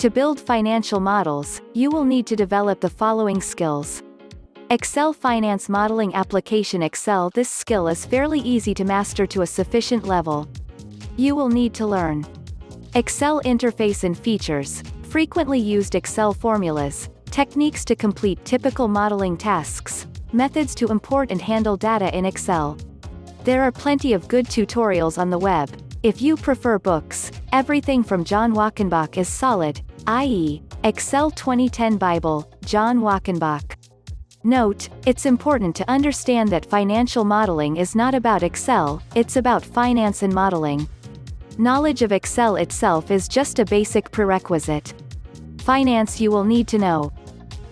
To build financial models, you will need to develop the following skills. Excel Finance Modeling Application Excel. This skill is fairly easy to master to a sufficient level. You will need to learn Excel interface and features, frequently used Excel formulas, techniques to complete typical modeling tasks, methods to import and handle data in Excel. There are plenty of good tutorials on the web. If you prefer books, everything from John Wachenbach is solid, i.e., Excel 2010 Bible, John Wachenbach. Note, it's important to understand that financial modeling is not about Excel, it's about finance and modeling. Knowledge of Excel itself is just a basic prerequisite. Finance. You will need to know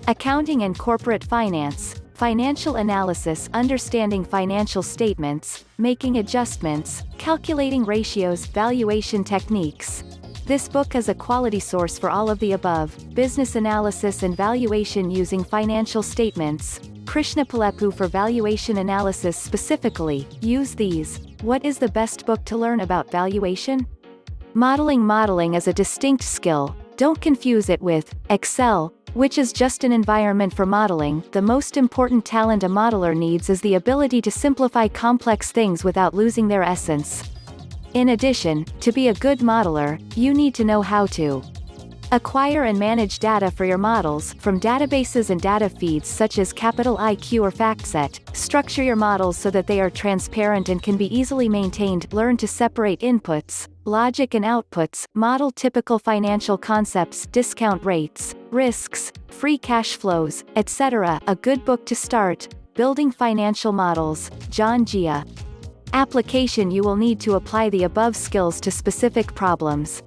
accounting and corporate finance, financial analysis, understanding financial statements, making adjustments, calculating ratios, valuation techniques. This book is a quality source for all of the above: business analysis and valuation using financial statements. Krishna Palepu for valuation analysis specifically. Use these. What is the best book to learn about valuation? Modeling. Modeling is a distinct skill. Don't confuse it with Excel, which is just an environment for modeling. The most important talent a modeler needs is the ability to simplify complex things without losing their essence. In addition, to be a good modeler, you need to know how to acquire and manage data for your models, from databases and data feeds such as Capital IQ or FactSet. Structure your models so that they are transparent and can be easily maintained. Learn to separate inputs, logic and outputs. Model typical financial concepts, discount rates, risks, free cash flows, etc. A good book to start: Building Financial Models, John Gia. Application. You will need to apply the above skills to specific problems.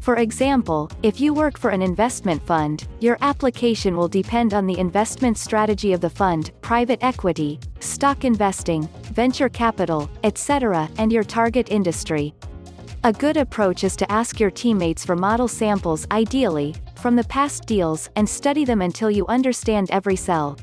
For example, if you work for an investment fund, your application will depend on the investment strategy of the fund, private equity, stock investing, venture capital, etc., and your target industry. A good approach is to ask your teammates for model samples, ideally from the past deals, and study them until you understand every cell.